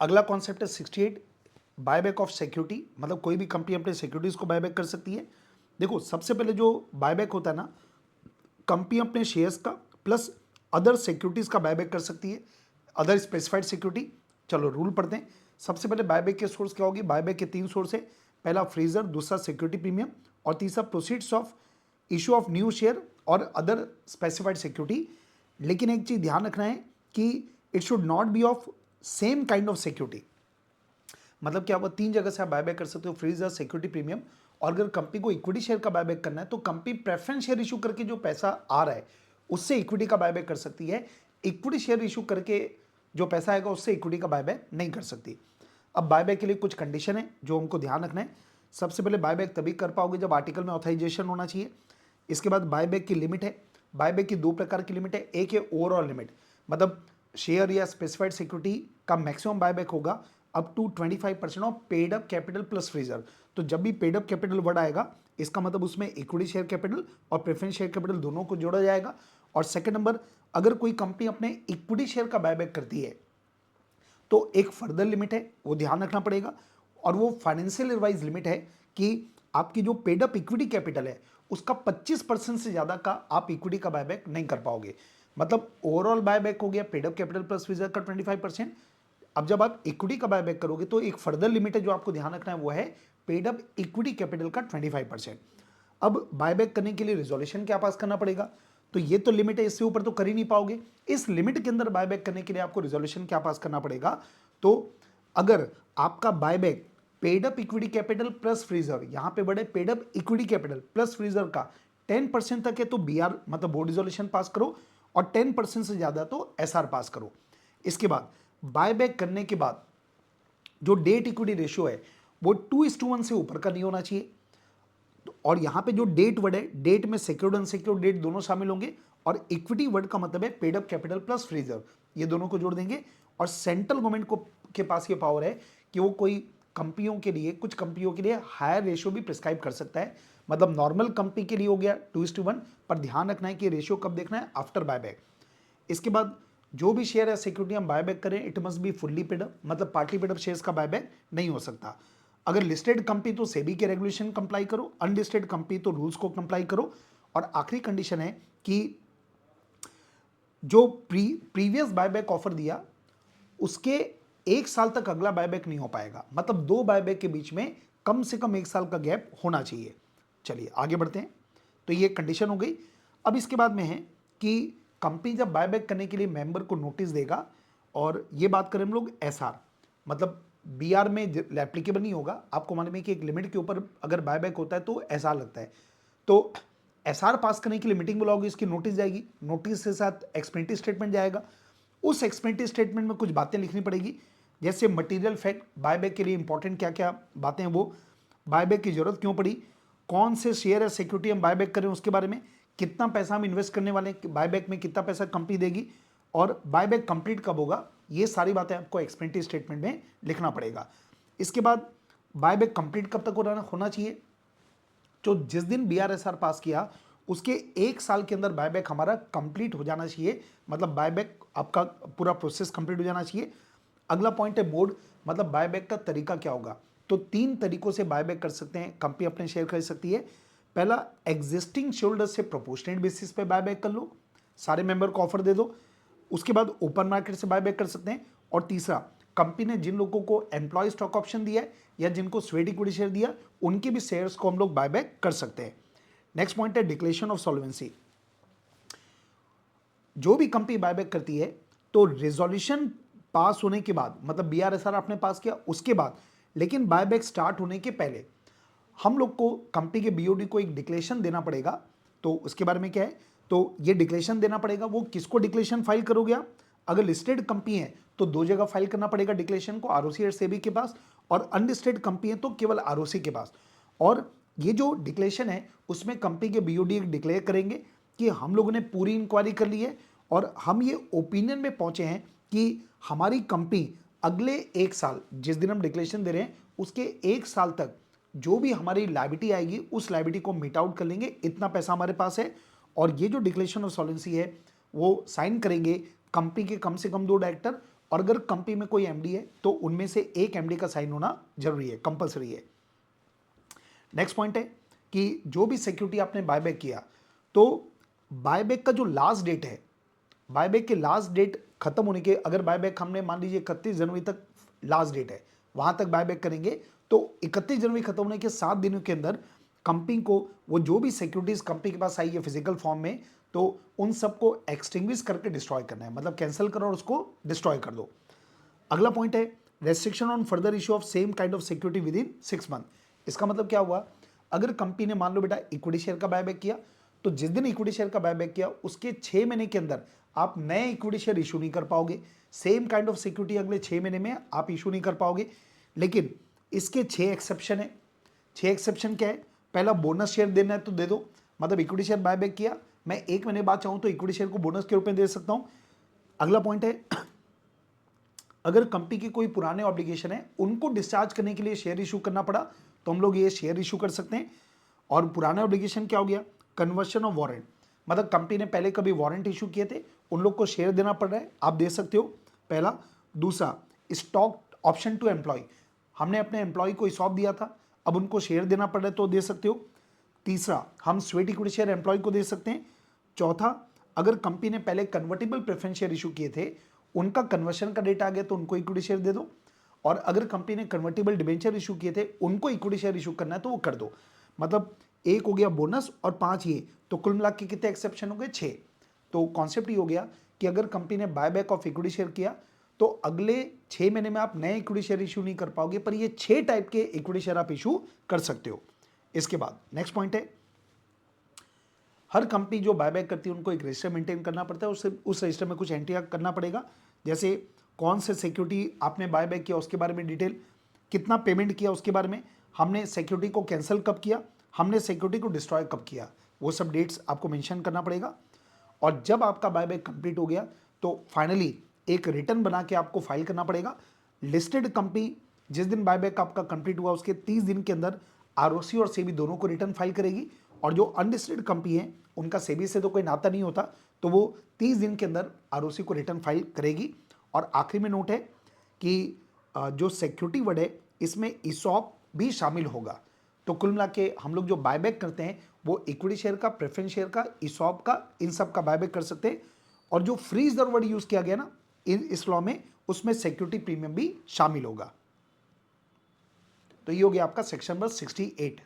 अगला कॉन्सेप्ट है 68, buyback of security, मतलब कोई भी कंपनी अपने सिक्योरिटीज को बायबैक कर सकती है। देखो सबसे पहले जो बायबैक होता है ना, कंपनी अपने शेयर्स का प्लस अदर सिक्योरिटीज का बायबैक कर सकती है, अदर स्पेसिफाइड सिक्योरिटी। चलो रूल पढ़ते हैं। सबसे पहले बायबैक के सोर्स क्या होगी? बायबैक के 3 सोर्स है, पहला फ्रीजर, दूसरा सिक्योरिटी प्रीमियम और तीसरा proceeds of issue of new share और अदर स्पेसिफाइड सिक्योरिटी। लेकिन एक चीज ध्यान रखना है कि it should not be of same kind of security. मतलब क्या हुआ, 3 जगह से आप बायबैक कर सकते हो, फ्रीजर, सिक्योरिटी प्रीमियम। और अगर कंपनी को इक्विटी शेयर का बायबैक करना है तो कंपनी प्रेफरेंस शेयर इशू करके जो पैसा आ रहा है उससे इक्विटी का बायबैक कर सकती है। इक्विटी शेयर इशू करके जो पैसा आएगा उससे इक्विटी का बायबैक नहीं कर सकती। अब बायबैक के लिए कुछ कंडीशन है जो हमको ध्यान रखना है। सबसे पहले बायबैक तभी कर पाओगे जब आर्टिकल में ऑथराइजेशन होना चाहिए। इसके बाद बायबैक की लिमिट है। बायबैक की 2 प्रकार की लिमिट है। एक है ओवरऑल लिमिट, मतलब शेयर या स्पेसिफाइड सिक्योरिटी का मैक्सिमम बायबैक होगा up to 25% of paid up capital plus freezer. तो जब भी पेड अप कैपिटल वर्ड आएगा इसका मतलब उसमें इक्विटी शेयर कैपिटल और प्रेफरेंस शेयर कैपिटल दोनों को जोड़ा जाएगा। और सेकंड नंबर, अगर कोई कंपनी अपने इक्विटी शेयर का बायबैक करती है तो एक फर्दर लिमिट है, वो ध्यान रखना पड़ेगा। और वो फाइनेंशियल एडवाइस लिमिट है कि आपकी जो पेड अप इक्विटी कैपिटल है उसका 25% से ज्यादा का आप इक्विटी का बायबैक नहीं कर पाओगे। मतलब ओवरऑल बायबैक हो गया paid up capital plus freezer का 25%। अब जब आप इक्विटी का बायबैक करोगे तो एक फर्दर लिमिट है जो आपको ध्यान रखना है, वो है पेड अप इक्विटी कैपिटल का 25%। अब बायबैक करने के लिए रिजोल्यूशन क्या पास करना पड़ेगा? तो ये तो लिमिट है, इससे ऊपर तो कर ही नहीं पाओगे। इस लिमिट के अंदर बायबैक करने के लिए आपको रिजोल्यूशन क्या पास करना पड़ेगा? तो अगर आपका buyback paid up equity capital plus freezer, यहां पे बड़े paid up equity capital plus freezer का 10% तक है तो बीआर मतलब बोर्ड रिजोल्यूशन पास करो, और 10% से ज्यादा तो एसआर पास करो। इसके बाद बायबैक करने के बाद जो डेट इक्विटी रेशियो है वो 2:1 से ऊपर का नहीं होना चाहिए। और यहां पे जो डेट वर्ड है, डेट में सिक्योर्ड अनसिक्योर्ड डेट दोनों शामिल होंगे। और इक्विटी वर्ड का मतलब है paid up capital plus freezer, ये दोनों को जोड़ देंगे। और सेंट्रल गवर्नमेंट को के पास ये पावर है कि वो कोई कंपनियों के लिए, कुछ कंपनियों के लिए हायर रेशियो भी प्रिस्क्राइब कर सकता है। मतलब नॉर्मल कंपनी के लिए हो गया 2:1, पर ध्यान रखना है कि रेशियो कब देखना है? After buyback. इसके बाद जो भी शेयर या सिक्योरिटी हम बायबैक करें it must be fully paid up, मतलब पार्टली पेड अप शेयर्स का बायबैक नहीं हो सकता। अगर लिस्टेड कंपनी तो सेबी के रेगुलेशन कंप्लाई करो, अनलिस्टेड कंपनी तो रूल्स को कंप्लाई करो। और आखिरी कंडीशन है कि जो प्रीवियस बायबैक ऑफर दिया उसके 1 साल तक अगला बायबैक नहीं हो पाएगा। मतलब 2 बायबैक के बीच में कम से कम 1 साल का गैप होना चाहिए। चलिए आगे बढ़ते हैं। तो ये कंडीशन हो गई। अब इसके बाद में है कि कंपनी जब बायबैक करने के लिए मेंबर को नोटिस देगा, और ये बात करें हम लोग एसआर, मतलब बीआर में एप्लीकेबल नहीं होगा। आपको मालूम है कि एक लिमिट के ऊपर अगर बायबैक होता है तो एसआर लगता है। तो एसआर पास करने के लिए मीटिंग बुलाओगे, इसकी नोटिस जाएगी, नोटिस के साथ एक्सपेंडिचर स्टेटमेंट जाएगा। उस एक्सपेंडिचर स्टेटमेंट में कुछ बातें लिखनी पड़ेगी, जैसे मटेरियल फैक्ट, बायबैक के लिए इंपॉर्टेंट क्या क्या बातें हैं वो, बायबैक की जरूरत क्यों पड़ी, कौन से शेयर या सिक्योरिटी हम बायबैक करें उसके बारे में, कितना पैसा हम इन्वेस्ट करने वाले हैं, बायबैक में कितना पैसा कंपनी देगी, और बायबैक कंप्लीट कब होगा। ये सारी बातें आपको एक्सपेंडिचर स्टेटमेंट में लिखना पड़ेगा। इसके बाद बायबैक कंप्लीट कब तक होना चाहिए? जो जिस दिन बीआरएसआर पास किया उसके 1 साल के अंदर बायबैक हमारा कंप्लीट हो जाना चाहिए। मतलब बायबैक आपका पूरा प्रोसेस कंप्लीट हो जाना चाहिए। अगला पॉइंट है मोड, मतलब बायबैक का तरीका क्या होगा। तो 3 तरीकों से बायबैक कर सकते हैं कंपनी अपने शेयर खरीद सकती है। पहला, एग्जिस्टिंग शेयरहोल्डर से प्रोपोर्शनेट बेसिस पे बायबैक कर लो, सारे मेंबर को ऑफर दे दो। उसके बाद ओपन मार्केट से बायबैक कर सकते हैं। और तीसरा, कंपनी ने जिन लोगों को एम्प्लॉय स्टॉक ऑप्शन दिया है या जिनको स्वेट इक्विटी शेयर दिया उनके भी शेयर्स को हम लोग बायबैक कर सकते हैं। नेक्स्ट पॉइंट है डिक्लेरेशन ऑफ सॉल्वेंसी। जो भी कंपनी बायबैक करती है तो रिजोल्यूशन पास होने के बाद, मतलब बीआरएसआर आपने पास किया उसके बाद, लेकिन बायबैक स्टार्ट होने के पहले हम लोग को कंपनी के बीओडी को एक डिक्लेरेशन देना पड़ेगा। तो उसके बारे में क्या है? तो ये डिक्लेरेशन देना पड़ेगा। वो किसको डिक्लेरेशन फाइल करोगे आप? अगर लिस्टेड कंपनी है तो 2 जगह फाइल करना पड़ेगा डिक्लेरेशन को, आरओसी और सेबी के पास, और अनलिस्टेड कंपनी है तो केवल आरओसी के पास। और ये जो डिक्लेरेशन है उसमें कंपनी के बीओडी डिक्लेयर करेंगे कि हम लोगों ने पूरी इंक्वायरी कर ली है और हम ये ओपिनियन में पहुंचे हैं कि हमारी कंपनी अगले 1 साल, जिस दिन हम डिक्लेरेशन दे रहे हैं उसके 1 साल तक जो भी हमारी लायबिलिटी आएगी उस लायबिलिटी को मीट आउट कर लेंगे, इतना पैसा हमारे पास है। और ये जो डिक्लेरेशन ऑफ सॉल्वेंसी है वो साइन करेंगे कंपनी के कम से कम 2 डायरेक्टर और अगर कंपनी में कोई एमडी है तो उनमें से एक एमडी का साइन होना जरूरी है, कंपलसरी है। नेक्स्ट पॉइंट है कि जो भी सिक्योरिटी आपने बायबैक किया तो बायबैक का जो लास्ट डेट है, बायबैक के लास्ट डेट खत्म होने के, अगर बायबैक हमने मान लीजिए 31 जनवरी तक लास्ट डेट है, वहां तक बायबैक करेंगे तो 31 जनवरी खत्म होने के 7 दिनों के अंदर कंपनी को वो जो भी सिक्योरिटीज कंपनी के पास आई है फिजिकल फॉर्म में, तो उन सबको एक्सटिंग्विश करके डिस्ट्रॉय करना है, मतलब कैंसिल करो और उसको डिस्ट्रॉय कर दो। अगला पॉइंट है restriction on further issue of same kind of security with in 6 month. इसका मतलब क्या हुआ, अगर कंपनी ने मान लो बेटा इक्विटी शेयर का बायबैक किया, तो जिस दिन इक्विटी शेयर का बायबैक किया उसके 6 महीने के अंदर आप नए इक्विटी शेयर इशू नहीं कर पाओगे, सेम काइंड ऑफ सिक्योरिटी अगले 6 महीने में आप इशू नहीं कर पाओगे। लेकिन इसके 6 एक्सेप्शन है। 6 एक्सेप्शन क्या है, पहला बोनस शेयर देना है तो दे दो, मतलब इक्विटी शेयर बायबैक किया, मैं 1 महीने बाद चाहूं तो इक्विटी शेयर को बोनस के रूप में दे सकता हूं। अगला पॉइंट है अगर कंपनी की कोई पुराने ऑब्लिगेशन है उनको डिस्चार्ज करने के लिए शेयर इशू करना पड़ा तो हम लोग ये शेयर इशू कर सकते हैं। और पुराने ऑब्लिगेशन क्या हो गया, कन्वर्शन ऑफ वारंट, मतलब कंपनी ने पहले कभी वारंट इशू किए थे, उन लोग को शेयर देना पड़ रहा है, आप दे सकते हो, पहला। दूसरा, स्टॉक ऑप्शन टू एम्प्लॉय, हमने अपने एम्प्लॉय को स्टॉक दिया था, अब उनको शेयर देना पड़ रहा है तो दे सकते हो। तीसरा, हम स्वेट इक्विटी शेयर एम्प्लॉय को दे सकते हैं। चौथा, अगर कंपनी ने पहले कन्वर्टेबल प्रेफरेंस शेयर इशू किए थे, उनका कन्वर्शन का डेट आ गया तो उनको इक्विटी शेयर दे दो। और अगर कंपनी ने कन्वर्टेबल डिबेंचर इशू किए थे, उनको इक्विटी शेयर इशू करना है तो वो कर दो। मतलब एक हो गया बोनस और 5 ये, तो कुल मिला के कितने एक्सेप्शन हो गए, 6। तो कॉन्सेप्ट ये हो गया कि अगर कंपनी ने बायबैक ऑफ इक्विटी शेयर किया तो अगले 6 महीने में आप नए इक्विटी शेयर इशू नहीं कर पाओगे, पर ये 6 टाइप के इक्विटी शेयर आप इशू कर सकते हो। इसके बाद नेक्स्ट पॉइंट है, हर कंपनी जो बायबैक करती है उनको एक रजिस्टर मेंटेन करना पड़ता है, उससे उस रजिस्टर में कुछ एंट्री करना पड़ेगा, जैसे कौन से सिक्योरिटी आपने बायबैक किया उसके बारे में डिटेल, कितना पेमेंट किया उसके बारे में, हमने सिक्योरिटी को कैंसिल कब किया, हमने सिक्योरिटी को डिस्ट्रॉय कब किया, वो सब डेट्स आपको मेंशन करना पड़ेगा। और जब आपका बायबैक कंप्लीट हो गया तो फाइनली एक रिटर्न बना के आपको फाइल करना पड़ेगा। लिस्टेड कंपनी जिस दिन बायबैक आपका कंप्लीट हुआ उसके 30 दिन के अंदर आरओसी और सेबी दोनों को रिटर्न फाइल करेगी, और जो अनलिस्टेड कंपनी है उनका सेबी से तो कोई नाता नहीं होता, तो वो 30 दिन के अंदर आरओसी को रिटर्न फाइल करेगी। और आखिरी में नोट है कि जो सिक्योरिटी वर्ड है इसमें ईसॉप भी शामिल होगा। तो कुल मिला के हम लोग जो बायबैक करते हैं वो इक्विटी शेयर का, प्रेफरेंस शेयर का, ईसॉप का, इन सब का बायबैक कर सकते हैं। और जो फ्रीज द वर्ड यूज किया गया ना इस लॉ में, उसमें सिक्योरिटी प्रीमियम भी शामिल होगा। तो ये हो गया आपका सेक्शन नंबर 68।